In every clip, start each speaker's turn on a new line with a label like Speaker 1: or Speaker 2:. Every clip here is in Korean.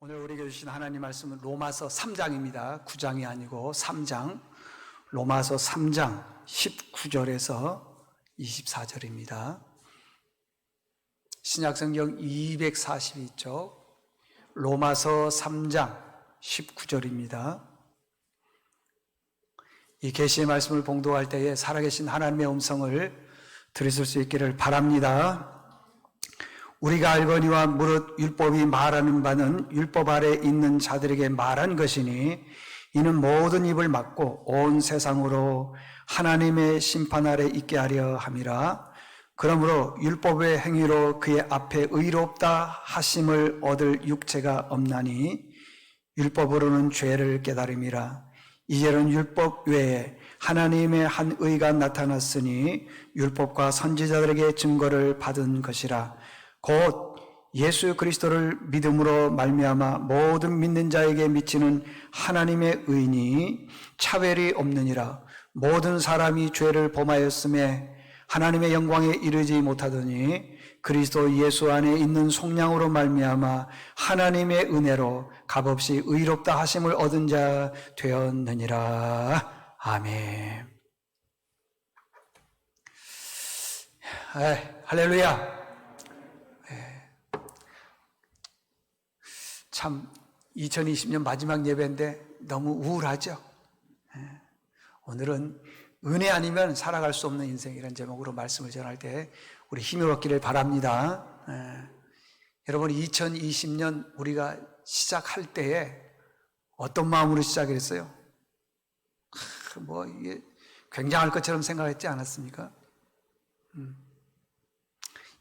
Speaker 1: 오늘 우리에게 주신 하나님 말씀은 로마서 3장입니다. 9장이 아니고 3장, 로마서 3장 19절에서 24절입니다. 신약성경 242쪽, 로마서 3장 19절입니다. 이 계시의 말씀을 봉독할 때에 살아계신 하나님의 음성을 들으실 수 있기를 바랍니다. 우리가 알거니와 무릇 율법이 말하는 바는 율법 아래 있는 자들에게 말한 것이니 이는 모든 입을 막고 온 세상으로 하나님의 심판 아래 있게 하려 함이라. 그러므로 율법의 행위로 그의 앞에 의롭다 하심을 얻을 육체가 없나니 율법으로는 죄를 깨달음이라. 이제는 율법 외에 하나님의 한 의가 나타났으니 율법과 선지자들에게 증거를 받은 것이라. 곧 예수 그리스도를 믿음으로 말미암아 모든 믿는 자에게 미치는 하나님의 의니 차별이 없느니라. 모든 사람이 죄를 범하였음에 하나님의 영광에 이르지 못하더니 그리스도 예수 안에 있는 속량으로 말미암아 하나님의 은혜로 값없이 의롭다 하심을 얻은 자 되었느니라. 아멘. 할렐루야. 참 2020년 마지막 예배인데 너무 우울하죠. 오늘은 은혜 아니면 살아갈 수 없는 인생이라는 제목으로 말씀을 전할 때 우리 힘을 얻기를 바랍니다. 여러분 2020년 우리가 시작할 때에 어떤 마음으로 시작했어요? 이게 굉장할 것처럼 생각했지 않았습니까?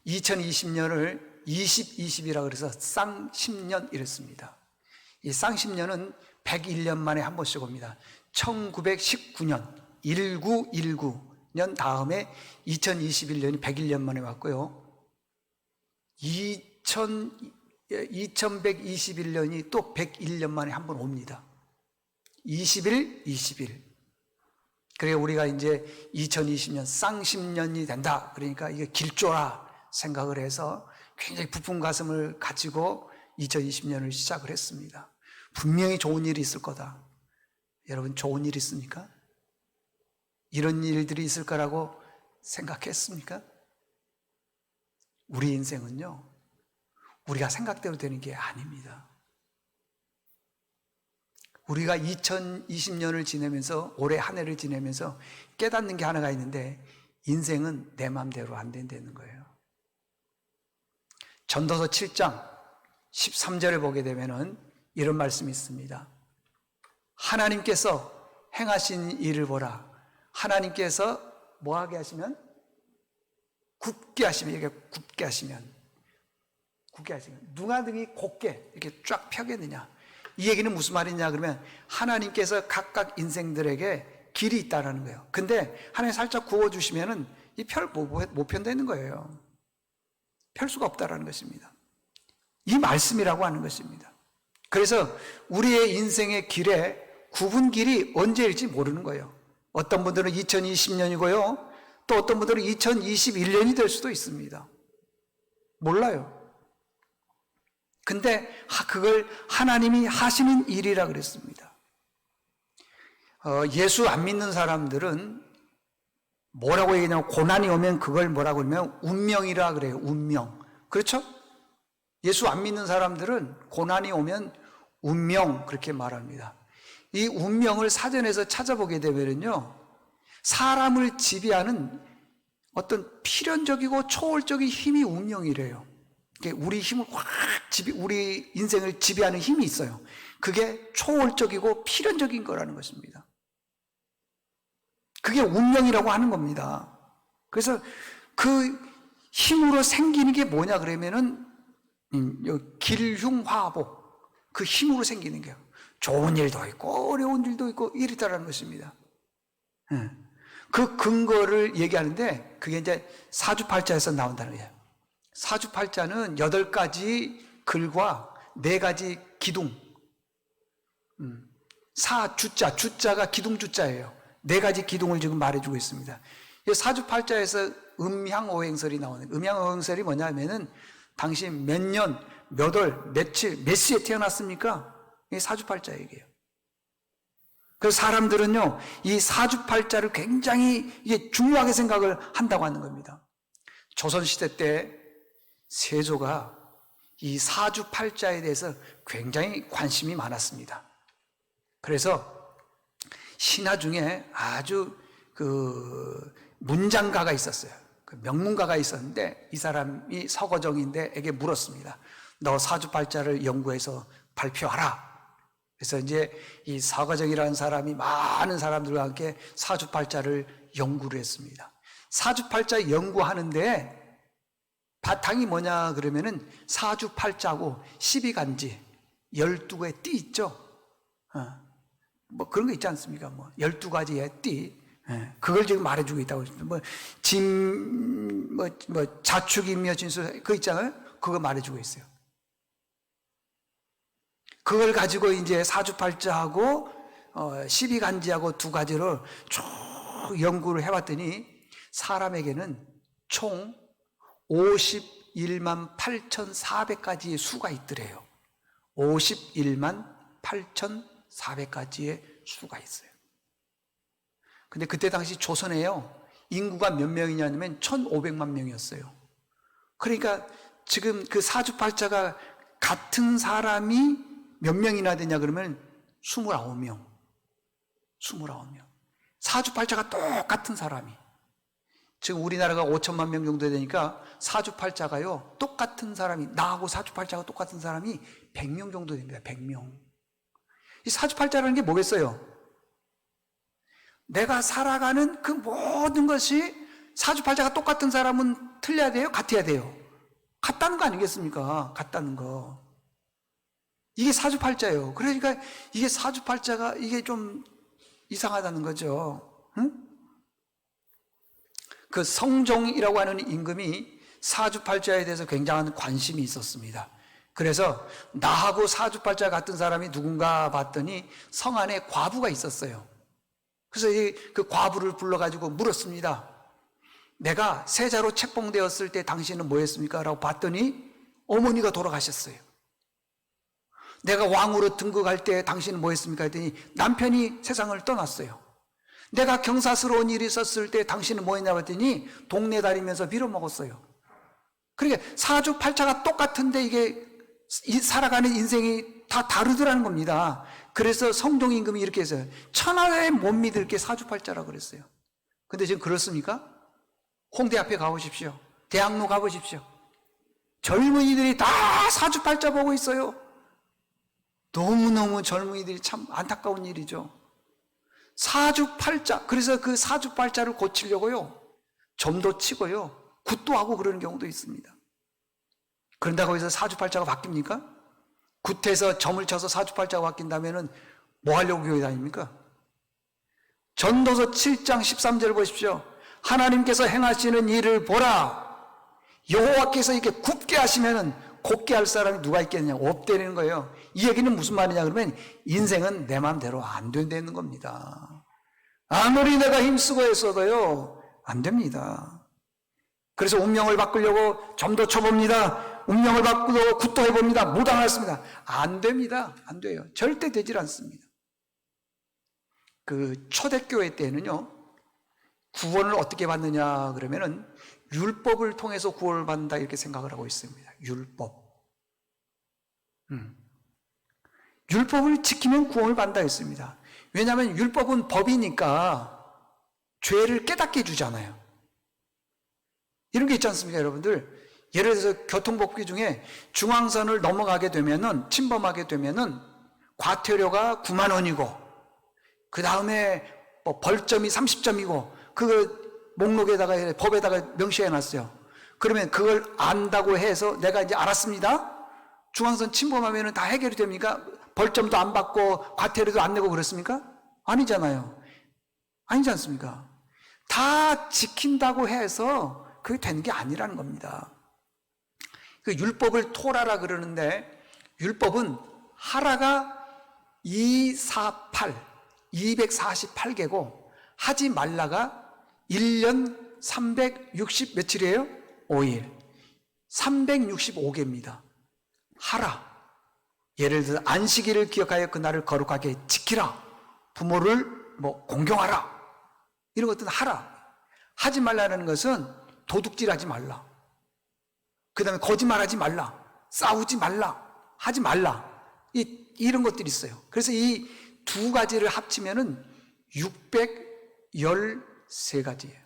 Speaker 1: 2020년을 2020이라고 그래서 쌍10년 이랬습니다. 이 쌍10년은 101년 만에 한 번씩 옵니다. 1919년 1919년 다음에 2021년이 101년 만에 왔고요. 2121년이 또 101년 만에 한 번 옵니다. 21. 그래 우리가 이제 2020년 쌍10년이 된다. 그러니까 이게 길조라 생각을 해서 굉장히 부푼 가슴을 가지고 2020년을 시작을 했습니다. 분명히 좋은 일이 있을 거다. 여러분 좋은 일 있습니까? 이런 일들이 있을 거라고 생각했습니까? 우리 인생은요, 우리가 생각대로 되는 게 아닙니다. 우리가 2020년을 지내면서 올해 한 해를 지내면서 깨닫는 게 하나가 있는데 인생은 내 마음대로 안 된다는 거예요. 전도서 7장 13절에 보게 되면은 이런 말씀이 있습니다. 하나님께서 행하신 일을 보라. 하나님께서 뭐하게 하시면? 굳게 하시면, 이게 굳게 하시면 누가 등이 곧게 이렇게 쫙 펴겠느냐. 이 얘기는 무슨 말이냐 그러면 하나님께서 각각 인생들에게 길이 있다라는 거예요. 근데 하나님 살짝 구워주시면은 이 펼 못 편다는 거예요. 펼 수가 없다라는 것입니다. 이 말씀이라고 하는 것입니다. 그래서 우리의 인생의 길에 굽은 길이 언제일지 모르는 거예요. 어떤 분들은 2020년이고요. 또 어떤 분들은 2021년이 될 수도 있습니다. 몰라요. 근데 그걸 하나님이 하시는 일이라 그랬습니다. 예수 안 믿는 사람들은 뭐라고 얘기하냐면 고난이 오면 그걸 뭐라고 그러면 운명이라 그래요. 운명. 그렇죠? 예수 안 믿는 사람들은 고난이 오면 운명 그렇게 말합니다. 이 운명을 사전에서 찾아보게 되면요, 사람을 지배하는 어떤 필연적이고 초월적인 힘이 운명이래요. 우리 힘을 우리 인생을 지배하는 힘이 있어요. 그게 초월적이고 필연적인 거라는 것입니다. 그게 운명이라고 하는 겁니다. 그래서 그 힘으로 생기는 게 뭐냐 그러면은 길흉화복, 그 힘으로 생기는 게요. 좋은 일도 있고 어려운 일도 있고 이렇다라는 것입니다. 그 근거를 얘기하는데 그게 이제 사주팔자에서 나온다는 거예요. 사주팔자는 8가지 글과 4가지 기둥. 주자가 기둥주자예요. 4가지 기둥을 지금 말해주고 있습니다. 사주팔자에서 음향오행설이 나오는, 음향오행설이 뭐냐면은 당신 몇 년, 몇 월, 며칠, 몇 시에 태어났습니까? 이게 사주팔자 얘기예요. 그래서 사람들은요, 이 사주팔자를 굉장히 이게 중요하게 생각을 한다고 하는 겁니다. 조선시대 때 세조가 이 사주팔자에 대해서 굉장히 관심이 많았습니다. 그래서 신하 중에 아주 문장가가 있었어요. 명문가가 있었는데 이 사람이 서거정인데에게 물었습니다. 너 사주팔자를 연구해서 발표하라. 그래서 이제 이 서거정이라는 사람이 많은 사람들과 함께 사주팔자를 연구를 했습니다. 사주팔자 연구하는데 바탕이 뭐냐 그러면은 사주팔자고 12간지 12개의 띠 있죠. 뭐 그런 거 있지 않습니까? 뭐 12가지의 띠. 그걸 지금 말해주고 있다고. 자축이며 진수, 그거 있잖아요? 그거 말해주고 있어요. 그걸 가지고 이제 사주팔자하고 12간지하고 두 가지를 쭉 연구를 해봤더니 사람에게는 총 51만 8,400가지의 수가 있더래요. 51만 8,400가지의 수가 있어요. 근데 그때 당시 조선에요, 인구가 몇 명이냐면 1,500만 명이었어요. 그러니까 지금 그 사주팔자가 같은 사람이 몇 명이나 되냐 그러면 29명. 29명. 사주팔자가 똑같은 사람이. 지금 우리나라가 5천만 명 정도 되니까 사주팔자가요, 똑같은 사람이, 나하고 사주팔자가 똑같은 사람이 100명 정도 됩니다. 100명. 이 사주팔자라는 게 뭐겠어요? 내가 살아가는 그 모든 것이 사주팔자가 똑같은 사람은 틀려야 돼요? 같아야 돼요? 같다는 거 아니겠습니까? 같다는 거. 이게 사주팔자예요. 그러니까 이게 사주팔자가 이게 좀 이상하다는 거죠. 응? 그 성종이라고 하는 임금이 사주팔자에 대해서 굉장한 관심이 있었습니다. 그래서 나하고 사주팔자 같은 사람이 누군가 봤더니 성 안에 과부가 있었어요. 그래서 그 과부를 불러가지고 물었습니다. 내가 세자로 책봉되었을 때 당신은 뭐 했습니까? 라고 봤더니 어머니가 돌아가셨어요. 내가 왕으로 등극할 때 당신은 뭐 했습니까? 했더니 남편이 세상을 떠났어요. 내가 경사스러운 일이 있었을 때 당신은 뭐 했냐고 했더니 동네 다니면서 빌어먹었어요. 그러니까 사주팔자가 똑같은데 이게 살아가는 인생이 다 다르더라는 겁니다. 그래서 성종임금이 이렇게 했어요. 천하에 못 믿을 게 사주팔자라고 그랬어요. 근데 지금 그렇습니까? 홍대 앞에 가보십시오. 대학로 가보십시오. 젊은이들이 다 사주팔자 보고 있어요. 너무너무 젊은이들이 참 안타까운 일이죠. 사주팔자, 그래서 그 사주팔자를 고치려고요, 점도 치고요, 굿도 하고 그러는 경우도 있습니다. 그런다고 해서 사주팔자가 바뀝니까? 굿해서 점을 쳐서 사주팔자가 바뀐다면 뭐 하려고 교회 다닙니까? 전도서 7장 13절 보십시오. 하나님께서 행하시는 일을 보라. 여호와께서 이렇게 굽게 하시면 곱게 할 사람이 누가 있겠냐? 없다는 거예요. 이 얘기는 무슨 말이냐 그러면 인생은 내 마음대로 안 된다는 겁니다. 아무리 내가 힘쓰고 했어도요, 안 됩니다. 그래서 운명을 바꾸려고 점도 쳐봅니다. 운명을 바꾸려고 굿도 해봅니다. 못 하겠습니다. 안 됩니다. 안 돼요. 절대 되질 않습니다. 그 초대교회 때는요, 구원을 어떻게 받느냐 그러면은 율법을 통해서 구원을 받는다 이렇게 생각을 하고 있습니다. 율법. 율법을 지키면 구원을 받는다 했습니다. 왜냐하면 율법은 법이니까 죄를 깨닫게 해주잖아요. 이런 게 있지 않습니까, 여러분들? 예를 들어서 교통법규 중에 중앙선을 넘어가게 되면은, 침범하게 되면은 과태료가 9만 원이고, 그 다음에 뭐 벌점이 30점이고, 그 목록에다가, 법에다가 명시해 놨어요. 그러면 그걸 안다고 해서 내가 이제 알았습니다. 중앙선 침범하면 다 해결이 됩니까? 벌점도 안 받고 과태료도 안 내고 그렇습니까? 아니잖아요. 아니지 않습니까? 다 지킨다고 해서 그게 되는 게 아니라는 겁니다. 그 율법을 토라라 그러는데, 율법은 하라가 248개고 하지 말라가 1년 360 며칠이에요? 5일. 365개입니다. 하라. 예를 들어 안식일을 기억하여 그날을 거룩하게 지키라. 부모를 공경하라. 이런 것들은 하라. 하지 말라는 것은 도둑질하지 말라. 그 다음에 거짓말하지 말라. 싸우지 말라. 하지 말라. 이런 것들이 있어요. 그래서 이 두 가지를 합치면은 613가지예요.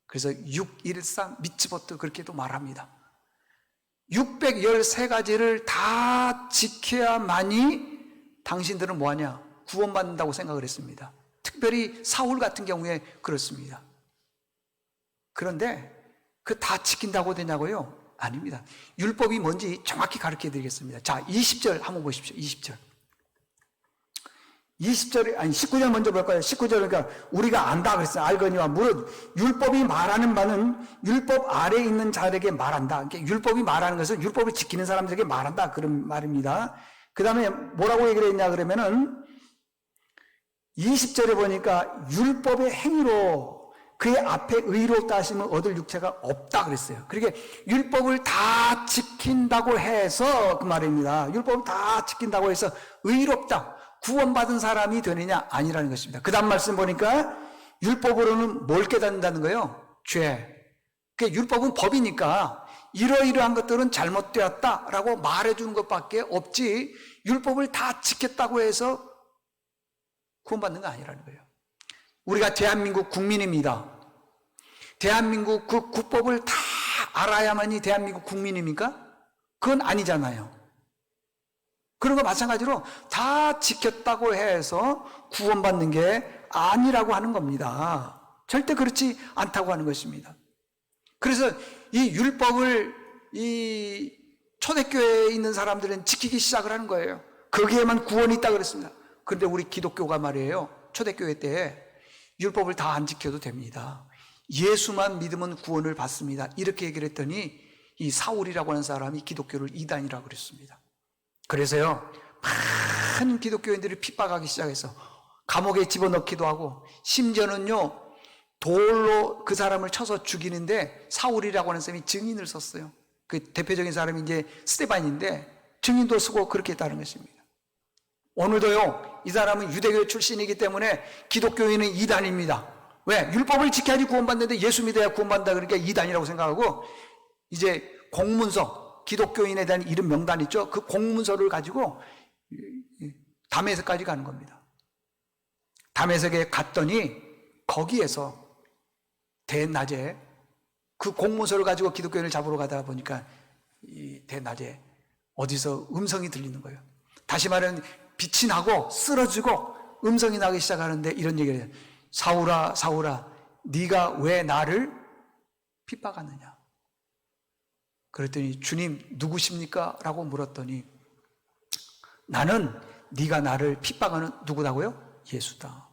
Speaker 1: 그래서 613 미츠보트 그렇게도 말합니다. 613가지를 다 지켜야만이 당신들은 뭐하냐? 구원받는다고 생각을 했습니다. 특별히 사울 같은 경우에 그렇습니다. 그런데 그 다 지킨다고 되냐고요? 아닙니다. 율법이 뭔지 정확히 가르쳐 드리겠습니다. 자, 20절 한번 보십시오. 20절. 19절 먼저 볼까요? 19절, 그러니까 우리가 안다 그랬어요. 알거니와 무릇 율법이 말하는 바는 율법 아래에 있는 자들에게 말한다. 그러니까 율법이 말하는 것은 율법을 지키는 사람들에게 말한다. 그런 말입니다. 그 다음에 뭐라고 얘기를 했냐 그러면은 20절에 보니까 율법의 행위로 그의 앞에 의롭다 하심을 얻을 육체가 없다 그랬어요. 그러니까 율법을 다 지킨다고 해서 그 말입니다. 율법을 다 지킨다고 해서 의롭다, 구원받은 사람이 되느냐? 아니라는 것입니다. 그 다음 말씀 보니까 율법으로는 뭘 깨닫는다는 거예요? 죄. 그러니까 율법은 법이니까 이러이러한 것들은 잘못되었다라고 말해주는 것밖에 없지 율법을 다 지켰다고 해서 구원받는 거 아니라는 거예요. 우리가 대한민국 국민입니다. 대한민국 그 국법을 다 알아야만이 대한민국 국민입니까? 그건 아니잖아요. 그런 거 마찬가지로 다 지켰다고 해서 구원받는 게 아니라고 하는 겁니다. 절대 그렇지 않다고 하는 것입니다. 그래서 이 율법을 이 초대교회에 있는 사람들은 지키기 시작을 하는 거예요. 거기에만 구원이 있다 그랬습니다. 그런데 우리 기독교가 말이에요. 초대교회 때 율법을 다 안 지켜도 됩니다. 예수만 믿으면 구원을 받습니다. 이렇게 얘기를 했더니 이 사울이라고 하는 사람이 기독교를 이단이라고 그랬습니다. 그래서요, 많은 기독교인들이 핍박하기 시작해서 감옥에 집어넣기도 하고, 심지어는요, 돌로 그 사람을 쳐서 죽이는데 사울이라고 하는 사람이 증인을 썼어요. 그 대표적인 사람이 이제 스데반인데 증인도 쓰고 그렇게 했다는 것입니다. 오늘도요, 이 사람은 유대교 출신이기 때문에 기독교인은 이단입니다. 왜? 율법을 지켜야지 구원받는데 예수 믿어야 구원받는다 그러니까 이단이라고 생각하고, 이제 공문서, 기독교인에 대한 이름 명단 있죠? 그 공문서를 가지고 담에색까지 가는 겁니다. 담에색에 갔더니 거기에서 대낮에 그 공문서를 가지고 기독교인을 잡으러 가다 보니까 이 대낮에 어디서 음성이 들리는 거예요. 다시 말하면 빛이 나고 쓰러지고 음성이 나기 시작하는데 이런 얘기를 해요. 사울아, 사울아, 네가 왜 나를 핍박하느냐? 그랬더니 주님 누구십니까? 라고 물었더니 나는 네가 나를 핍박하는 누구다고요? 예수다.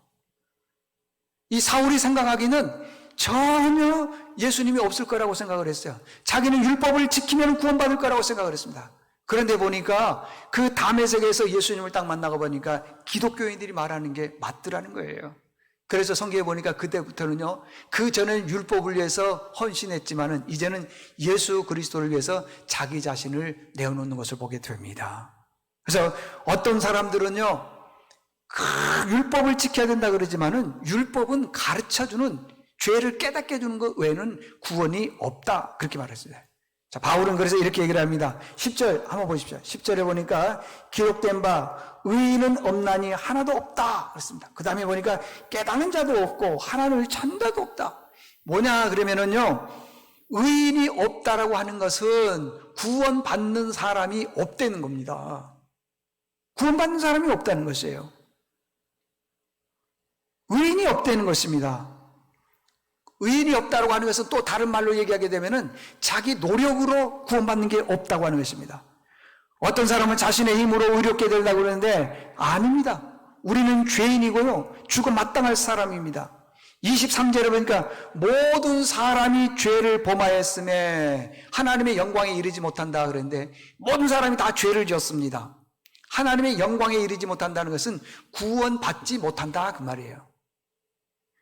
Speaker 1: 이 사울이 생각하기는 전혀 예수님이 없을 거라고 생각을 했어요. 자기는 율법을 지키면 구원받을 거라고 생각을 했습니다. 그런데 보니까 그 다메섹에서 예수님을 딱 만나고 보니까 기독교인들이 말하는 게 맞더라는 거예요. 그래서 성경에 보니까 그때부터는요, 그 전에는 율법을 위해서 헌신했지만은 이제는 예수 그리스도를 위해서 자기 자신을 내어놓는 것을 보게 됩니다. 그래서 어떤 사람들은요, 그 율법을 지켜야 된다 그러지만은 율법은 가르쳐주는, 죄를 깨닫게 해주는 것 외에는 구원이 없다. 그렇게 말했어요. 자, 바울은 그래서 이렇게 얘기를 합니다. 10절 한번 보십시오. 10절에 보니까 기록된 바 의인은 없나니 하나도 없다 그랬습니다. 그 다음에 보니까 깨닫는 자도 없고 하나님을 찾는 자도 없다. 뭐냐 그러면은요, 의인이 없다라고 하는 것은 구원받는 사람이 없다는 겁니다. 구원받는 사람이 없다는 것이에요. 의인이 없다는 것입니다. 의인이 없다고 하는 것은 또 다른 말로 얘기하게 되면은 자기 노력으로 구원받는 게 없다고 하는 것입니다. 어떤 사람은 자신의 힘으로 의롭게 되려고 그러는데 아닙니다. 우리는 죄인이고요, 죽어 마땅할 사람입니다. 23절에 보니까 모든 사람이 죄를 범하였음에 하나님의 영광에 이르지 못한다 그랬는데 모든 사람이 다 죄를 지었습니다. 하나님의 영광에 이르지 못한다는 것은 구원받지 못한다 그 말이에요.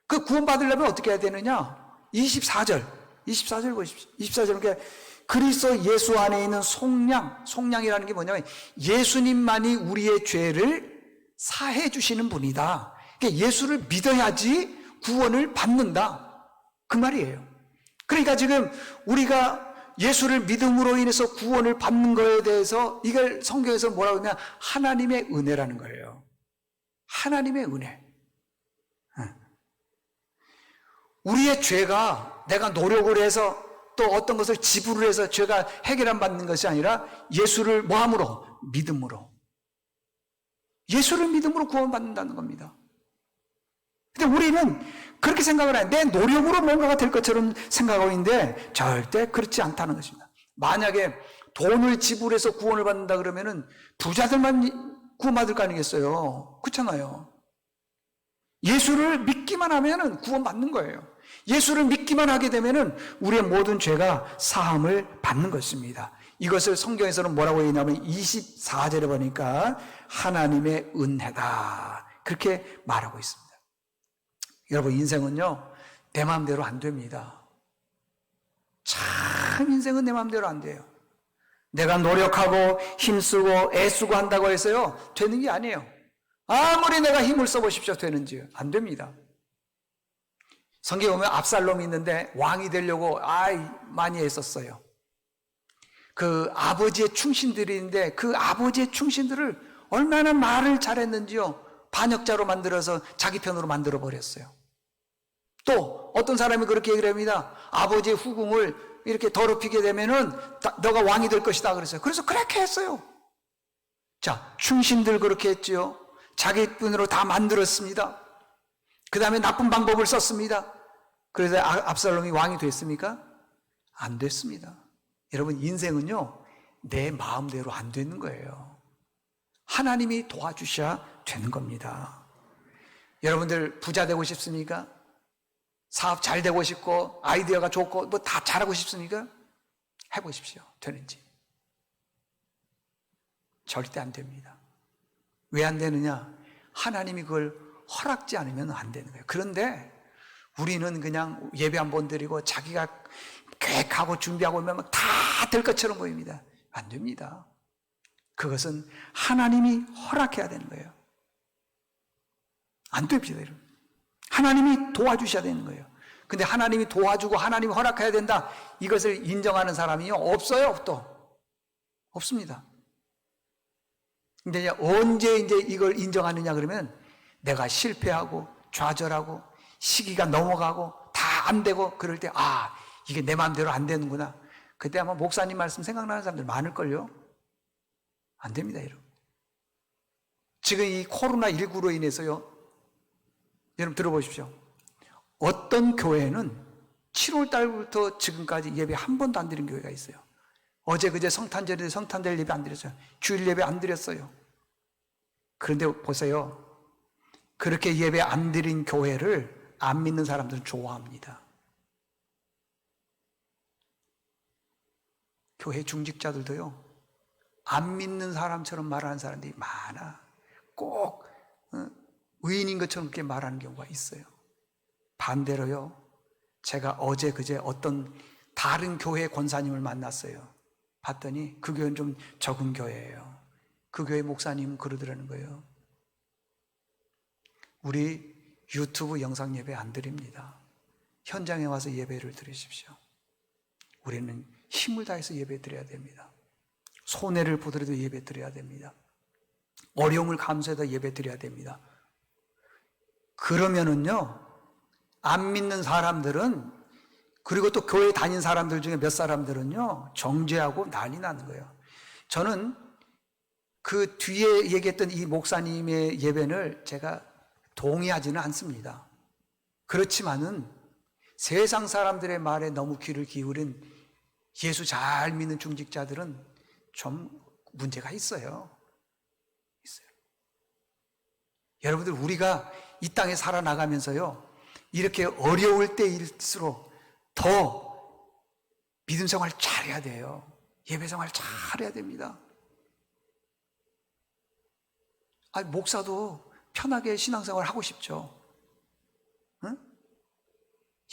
Speaker 1: 그 구원받으려면 어떻게 해야 되느냐? 24절 보십시오. 24절 그러니까 그리스도 예수 안에 있는 속량이라는 게 뭐냐면 예수님만이 우리의 죄를 사해 주시는 분이다. 그러니까 예수를 믿어야지 구원을 받는다. 그 말이에요. 그러니까 지금 우리가 예수를 믿음으로 인해서 구원을 받는 거에 대해서 이걸 성경에서 뭐라고 하냐면 하나님의 은혜라는 거예요. 하나님의 은혜. 우리의 죄가 내가 노력을 해서 또 어떤 것을 지불을 해서 죄가 해결 받는 것이 아니라 예수를 뭐함으로? 믿음으로. 예수를 믿음으로 구원받는다는 겁니다. 근데 우리는 그렇게 생각을 해요. 내 노력으로 뭔가가 될 것처럼 생각하고 있는데 절대 그렇지 않다는 것입니다. 만약에 돈을 지불해서 구원을 받는다 그러면은 부자들만 구원받을 거 아니겠어요? 그렇잖아요. 예수를 믿기만 하면은 구원받는 거예요. 예수를 믿기만 하게 되면은 우리의 모든 죄가 사함을 받는 것입니다. 이것을 성경에서는 뭐라고 했냐면 24절에 보니까 하나님의 은혜다. 그렇게 말하고 있습니다. 여러분, 인생은요, 내 마음대로 안 됩니다. 참 인생은 내 마음대로 안 돼요. 내가 노력하고 힘쓰고 애쓰고 한다고 해서요, 되는 게 아니에요. 아무리 내가 힘을 써보십시오, 되는지 안 됩니다. 성경에 보면 압살롬이 있는데 왕이 되려고 많이 애썼어요. 그 아버지의 충신들이 있는데 그 아버지의 충신들을 얼마나 말을 잘했는지요, 반역자로 만들어서 자기 편으로 만들어 버렸어요. 또 어떤 사람이 그렇게 얘기를 합니다. 아버지의 후궁을 이렇게 더럽히게 되면은 너가 왕이 될 것이다 그랬어요. 그래서 그렇게 했어요. 자, 충신들 그렇게 했지요. 자기 편으로 다 만들었습니다. 그 다음에 나쁜 방법을 썼습니다. 그래서 압살롬이 왕이 됐습니까? 안 됐습니다. 여러분, 인생은요, 내 마음대로 안 되는 거예요. 하나님이 도와주셔야 되는 겁니다. 여러분들 부자 되고 싶습니까? 사업 잘 되고 싶고 아이디어가 좋고 뭐 다 잘하고 싶습니까? 해보십시오. 되는지. 절대 안 됩니다. 왜 안 되느냐? 하나님이 그걸 허락지 않으면 안 되는 거예요. 그런데 우리는 그냥 예배 한 번 드리고 자기가 계획하고 준비하고 하면 다 될 것처럼 보입니다. 안 됩니다. 그것은 하나님이 허락해야 되는 거예요. 안 됩니다, 여러분. 하나님이 도와주셔야 되는 거예요. 근데 하나님이 도와주고 하나님이 허락해야 된다, 이것을 인정하는 사람이 없어요. 또 없습니다. 근데 언제 이걸 인정하느냐 그러면 내가 실패하고 좌절하고 시기가 넘어가고 다 안 되고 그럴 때 이게 내 마음대로 안 되는구나. 그때 아마 목사님 말씀 생각나는 사람들 많을걸요. 안 됩니다, 여러분. 지금 이 코로나19로 인해서요, 여러분 들어보십시오. 어떤 교회는 7월 달부터 지금까지 예배 한 번도 안 드린 교회가 있어요. 어제 그제 성탄절인데 성탄절 예배 안 드렸어요. 주일 예배 안 드렸어요. 그런데 보세요. 그렇게 예배 안 드린 교회를 안 믿는 사람들은 좋아합니다. 교회 중직자들도요, 안 믿는 사람처럼 말하는 사람들이 많아. 꼭 의인인 것처럼 그렇게 말하는 경우가 있어요. 반대로요, 제가 어제 그제 어떤 다른 교회 권사님을 만났어요. 봤더니 그 교회는 좀 적은 교회예요. 그 교회 목사님은 그러더라는 거예요. 우리 유튜브 영상 예배 안 드립니다. 현장에 와서 예배를 드리십시오. 우리는 힘을 다해서 예배 드려야 됩니다. 손해를 보더라도 예배 드려야 됩니다. 어려움을 감수해서 예배 드려야 됩니다. 그러면은요, 안 믿는 사람들은, 그리고 또 교회 다닌 사람들 중에 몇 사람들은요, 정죄하고 난리 나는 거예요. 저는 그 뒤에 얘기했던 이 목사님의 예배를 제가 동의하지는 않습니다. 그렇지만은 세상 사람들의 말에 너무 귀를 기울인 예수 잘 믿는 중직자들은 좀 문제가 있어요. 여러분들, 우리가 이 땅에 살아나가면서요, 이렇게 어려울 때일수록 더 믿음 생활 잘해야 돼요. 예배 생활 잘해야 됩니다. 목사도 편하게 신앙생활 하고 싶죠. 응?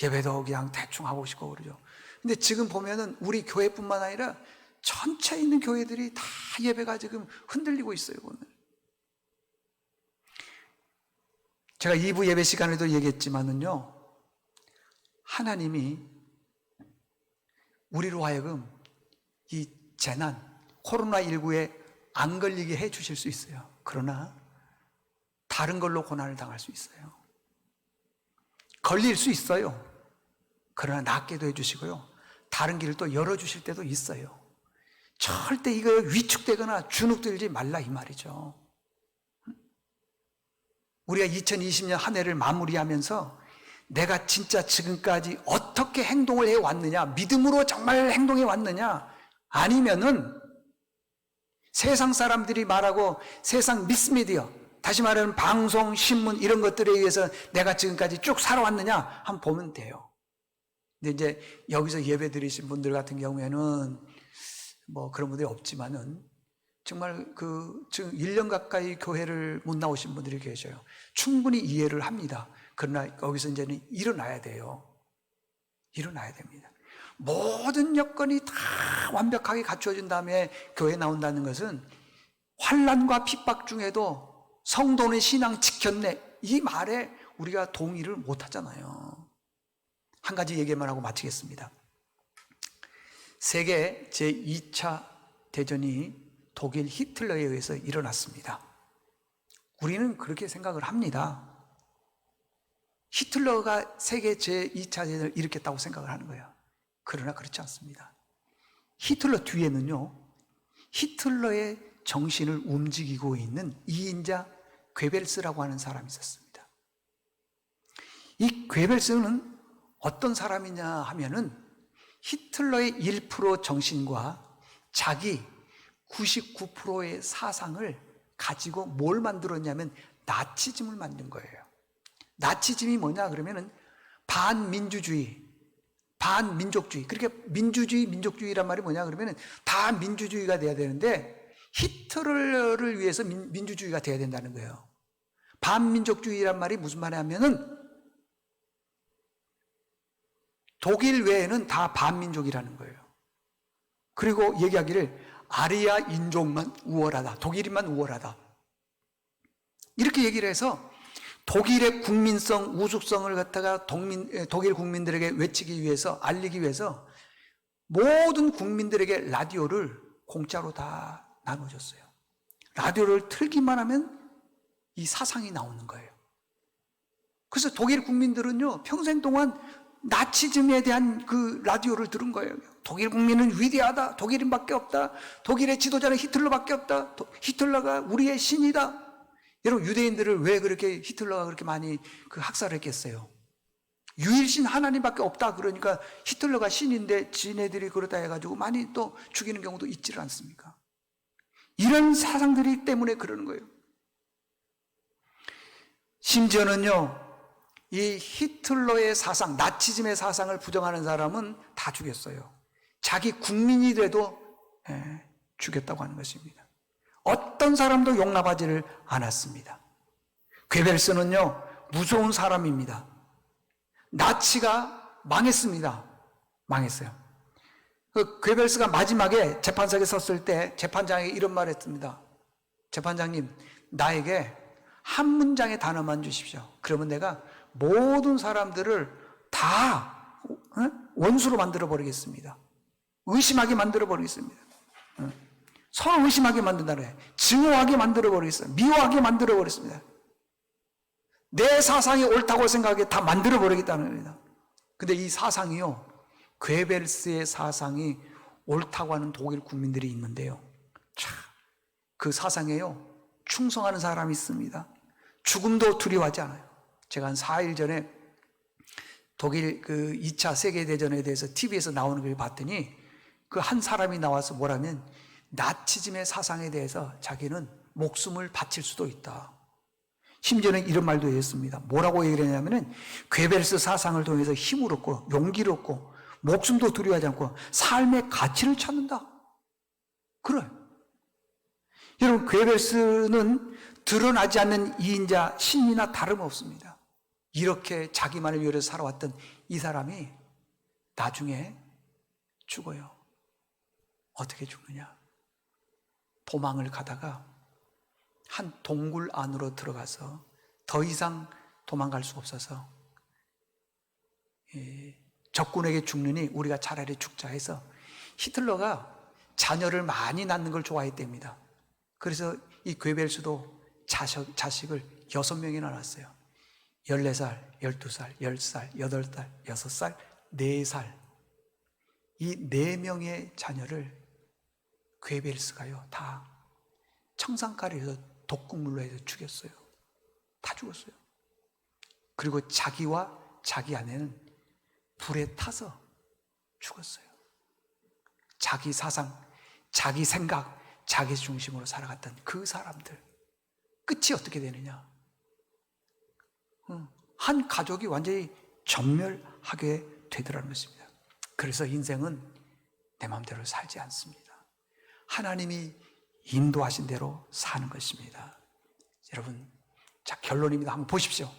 Speaker 1: 예배도 그냥 대충 하고 싶고 그러죠. 근데 지금 보면은 우리 교회뿐만 아니라 전체에 있는 교회들이 다 예배가 지금 흔들리고 있어요, 오늘. 제가 2부 예배 시간에도 얘기했지만은요, 하나님이 우리로 하여금 이 재난, 코로나19에 안 걸리게 해 주실 수 있어요. 그러나 다른 걸로 고난을 당할 수 있어요. 걸릴 수 있어요. 그러나 낫게도 해주시고요, 다른 길을 또 열어주실 때도 있어요. 절대 이거 위축되거나 주눅들지 말라 이 말이죠. 우리가 2020년 한 해를 마무리하면서 내가 진짜 지금까지 어떻게 행동을 해왔느냐, 믿음으로 정말 행동해 왔느냐, 아니면은 세상 사람들이 말하고 세상 미스미디어, 다시 말하면 방송, 신문 이런 것들에 의해서 내가 지금까지 쭉 살아왔느냐 한번 보면 돼요. 근데 이제 여기서 예배 드리신 분들 같은 경우에는 뭐 그런 분들이 없지만은 정말 지금 1년 가까이 교회를 못 나오신 분들이 계셔요. 충분히 이해를 합니다. 그러나 여기서 이제는 일어나야 돼요. 일어나야 됩니다. 모든 여건이 다 완벽하게 갖추어진 다음에 교회에 나온다는 것은 환난과 핍박 중에도 성도는 신앙 지켰네, 이 말에 우리가 동의를 못 하잖아요. 한 가지 얘기만 하고 마치겠습니다. 세계 제2차 대전이 독일 히틀러에 의해서 일어났습니다. 우리는 그렇게 생각을 합니다. 히틀러가 세계 제2차 대전을 일으켰다고 생각을 하는 거예요. 그러나 그렇지 않습니다. 히틀러 뒤에는요, 히틀러의 정신을 움직이고 있는 이인자 괴벨스라고 하는 사람이 있었습니다. 이 괴벨스는 어떤 사람이냐 하면은 히틀러의 1% 정신과 자기 99%의 사상을 가지고 뭘 만들었냐면 나치즘을 만든 거예요. 나치즘이 뭐냐 그러면은 반민주주의, 반민족주의. 그러니까 민주주의, 민족주의란 말이 뭐냐 그러면은 다 민주주의가 돼야 되는데 히틀러를 위해서 민주주의가 돼야 된다는 거예요. 반민족주의란 말이 무슨 말이냐면은 독일 외에는 다 반민족이라는 거예요. 그리고 얘기하기를 아리아 인종만 우월하다, 독일인만 우월하다, 이렇게 얘기를 해서 독일의 국민성, 우수성을 갖다가 독일 국민들에게 외치기 위해서, 알리기 위해서 모든 국민들에게 라디오를 공짜로 다 나눠줬어요. 라디오를 틀기만 하면 이 사상이 나오는 거예요. 그래서 독일 국민들은요, 평생 동안 나치즘에 대한 그 라디오를 들은 거예요. 독일 국민은 위대하다, 독일인밖에 없다, 독일의 지도자는 히틀러밖에 없다, 히틀러가 우리의 신이다. 여러분, 유대인들을 왜 그렇게 히틀러가 그렇게 많이 학살을 했겠어요? 유일신 하나님밖에 없다 그러니까 히틀러가 신인데 지네들이 그러다 해가지고 많이 또 죽이는 경우도 있지를 않습니까? 이런 사상들이 때문에 그러는 거예요. 심지어는요, 이 히틀러의 사상, 나치즘의 사상을 부정하는 사람은 다 죽였어요. 자기 국민이라도 죽였다고 하는 것입니다. 어떤 사람도 용납하지를 않았습니다. 괴벨스는요, 무서운 사람입니다. 나치가 망했습니다. 망했어요. 괴벨스가 마지막에 재판석에 섰을 때 재판장에게 이런 말을 했습니다. 재판장님, 나에게 한 문장의 단어만 주십시오. 그러면 내가 모든 사람들을 다 원수로 만들어 버리겠습니다. 의심하게 만들어 버리겠습니다. 서로 의심하게 만든다는 거예요. 증오하게 만들어 버리겠어요. 미워하게 만들어 버리겠습니다. 내 사상이 옳다고 생각하게 다 만들어 버리겠다는 겁니다. 근데 이 사상이요, 괴벨스의 사상이 옳다고 하는 독일 국민들이 있는데요, 그 사상에요 충성하는 사람이 있습니다. 죽음도 두려워하지 않아요. 제가 한 4일 전에 독일 2차 세계대전에 대해서 TV에서 나오는 걸 봤더니 그 한 사람이 나와서 뭐라면 나치즘의 사상에 대해서 자기는 목숨을 바칠 수도 있다. 심지어는 이런 말도 했습니다. 뭐라고 얘기를 했냐면은 괴벨스 사상을 통해서 힘을 얻고 용기를 얻고 목숨도 두려워하지 않고 삶의 가치를 찾는다. 그래요. 여러분, 괴벨스는 드러나지 않는 이인자 신이나 다름없습니다. 이렇게 자기만을 위해 살아왔던 이 사람이 나중에 죽어요. 어떻게 죽느냐? 도망을 가다가 한 동굴 안으로 들어가서 더 이상 도망갈 수 없어서 적군에게 죽느니 우리가 차라리 죽자 해서 히틀러가 자녀를 많이 낳는 걸 좋아했답니다. 그래서 이 괴벨스도 자식을 6명이나 낳았어요. 14살, 12살, 10살, 8살, 6살, 4살. 이 4명의 자녀를 괴벨스가요 다 청산가리에서 독극물로 해서 죽였어요. 다 죽었어요. 그리고 자기와 자기 아내는 불에 타서 죽었어요. 자기 사상, 자기 생각, 자기 중심으로 살아갔던 그 사람들 끝이 어떻게 되느냐? 한 가족이 완전히 전멸하게 되더라는 것입니다. 그래서 인생은 내 마음대로 살지 않습니다. 하나님이 인도하신 대로 사는 것입니다. 여러분, 자, 결론입니다. 한번 보십시오.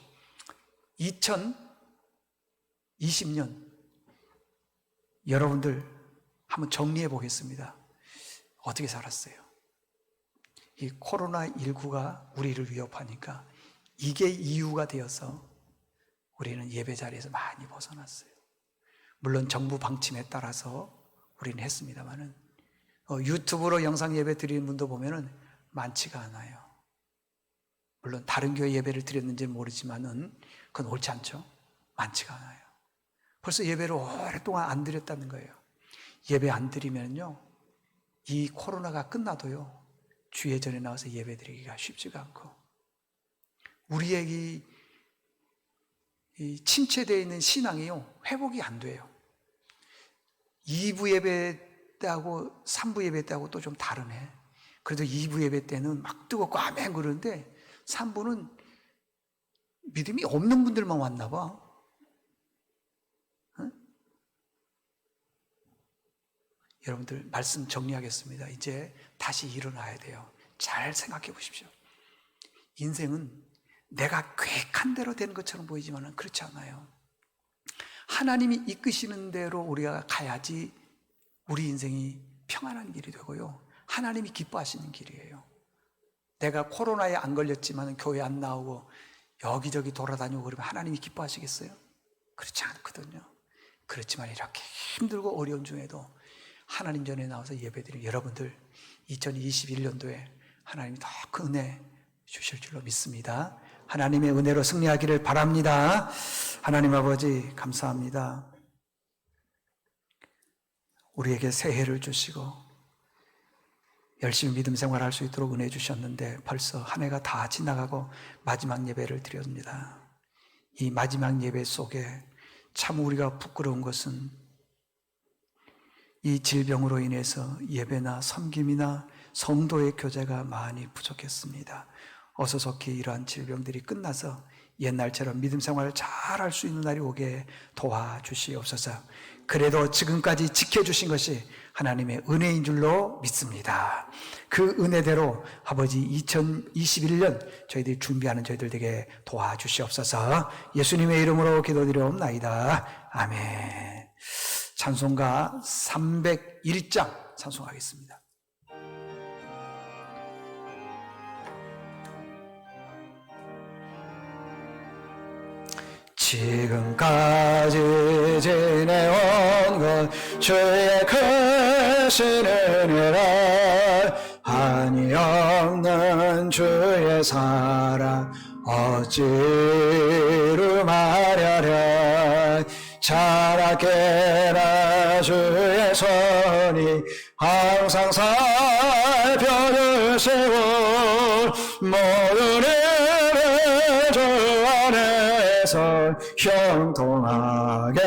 Speaker 1: 2020년 여러분들 한번 정리해 보겠습니다. 어떻게 살았어요? 이 코로나19가 우리를 위협하니까 이게 이유가 되어서 우리는 예배 자리에서 많이 벗어났어요. 물론 정부 방침에 따라서 우리는 했습니다만은 유튜브로 영상 예배 드리는 분도 보면은 많지가 않아요. 물론 다른 교회 예배를 드렸는지는 모르지만은 그건 옳지 않죠. 많지가 않아요. 벌써 예배를 오랫동안 안 드렸다는 거예요. 예배 안 드리면요, 이 코로나가 끝나도요, 주의 전에 나와서 예배 드리기가 쉽지가 않고, 우리의 이 침체되어 있는 신앙이요, 회복이 안 돼요. 2부 예배 때하고 3부 예배 때하고 또 좀 다르네. 그래도 2부 예배 때는 막 뜨겁고 아멘 그러는데 3부는 믿음이 없는 분들만 왔나 봐. 응? 여러분들 말씀 정리하겠습니다. 이제 다시 일어나야 돼요. 잘 생각해 보십시오. 인생은 내가 계획한 대로 되는 것처럼 보이지만 그렇지 않아요. 하나님이 이끄시는 대로 우리가 가야지 우리 인생이 평안한 길이 되고요, 하나님이 기뻐하시는 길이에요. 내가 코로나에 안 걸렸지만 교회 안 나오고 여기저기 돌아다니고 그러면 하나님이 기뻐하시겠어요? 그렇지 않거든요. 그렇지만 이렇게 힘들고 어려운 중에도 하나님 전에 나와서 예배드리는 여러분들, 2021년도에 하나님이 더 큰 은혜 주실 줄로 믿습니다. 하나님의 은혜로 승리하기를 바랍니다. 하나님 아버지 감사합니다. 우리에게 새해를 주시고 열심히 믿음 생활할 수 있도록 은혜 주셨는데 벌써 한 해가 다 지나가고 마지막 예배를 드렸습니다. 이 마지막 예배 속에 참 우리가 부끄러운 것은 이 질병으로 인해서 예배나 섬김이나 성도의 교제가 많이 부족했습니다. 어서 속히 이러한 질병들이 끝나서 옛날처럼 믿음 생활을 잘 할 수 있는 날이 오게 도와주시옵소서. 그래도 지금까지 지켜주신 것이 하나님의 은혜인 줄로 믿습니다. 그 은혜대로 아버지 2021년 저희들이 준비하는 저희들 되게 도와주시옵소서. 예수님의 이름으로 기도드리옵나이다. 아멘. 찬송가 301장 찬송하겠습니다. 지금까지 지내온 것 주의 크신 은혜라, 한이 없는 주의 사랑 어찌로 말하랴. 자라게나 주의 손이 항상 살펴주시고 모든 일을 주 안에서 형통하게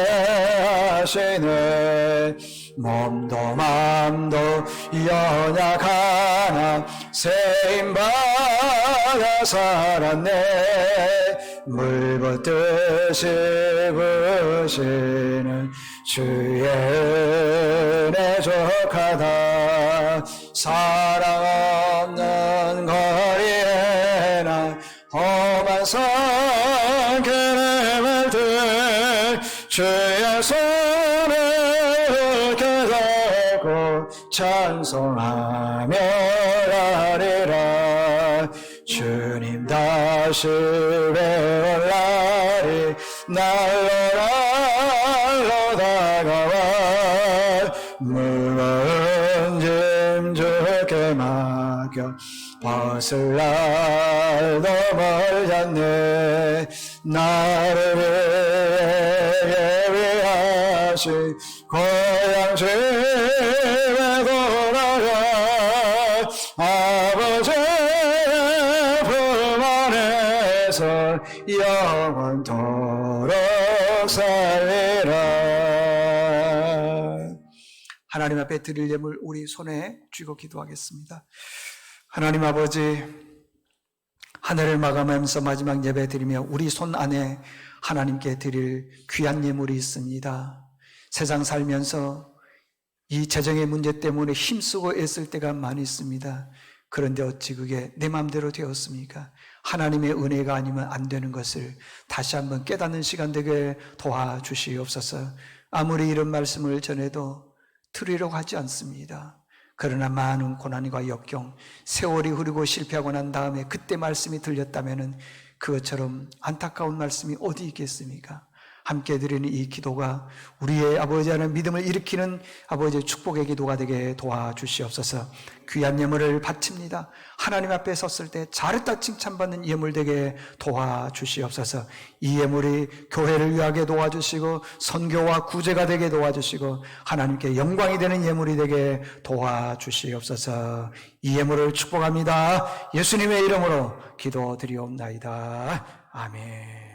Speaker 1: 하시네. 몸도 맘도 연약하나 세임받아 살았네. 물붓듯이 부시는 주의 은혜 족하다. 사랑 없는 거리에나 험한 산길을 들 주의 손을 깨달아 하고 찬송하며 가리라. 주님 다시 배울 날이 날로 다가와 무거운 짐 주께 맡겨 벗을 날도 멀지 않네. 나를 예비하신 고향 집에 돌아가 아버지의 품 안에서 영원토록 살리라. 하나님 앞에 드릴 예물 우리 손에 쥐고 기도하겠습니다. 하나님 아버지, 하늘을 마감하면서 마지막 예배 드리며 우리 손 안에 하나님께 드릴 귀한 예물이 있습니다. 세상 살면서 이 재정의 문제 때문에 힘쓰고 애쓸 때가 많이 있습니다. 그런데 어찌 그게 내 마음대로 되었습니까? 하나님의 은혜가 아니면 안 되는 것을 다시 한번 깨닫는 시간 되게 도와주시옵소서. 아무리 이런 말씀을 전해도 들으려고 하지 않습니다. 그러나 많은 고난과 역경, 세월이 흐르고 실패하고 난 다음에 그때 말씀이 들렸다면 그것처럼 안타까운 말씀이 어디 있겠습니까? 함께 드리는 이 기도가 우리의 아버지 안에 믿음을 일으키는 아버지의 축복의 기도가 되게 도와주시옵소서. 귀한 예물을 바칩니다. 하나님 앞에 섰을 때 잘했다 칭찬받는 예물 되게 도와주시옵소서. 이 예물이 교회를 위하게 도와주시고 선교와 구제가 되게 도와주시고 하나님께 영광이 되는 예물이 되게 도와주시옵소서. 이 예물을 축복합니다. 예수님의 이름으로 기도드리옵나이다. 아멘.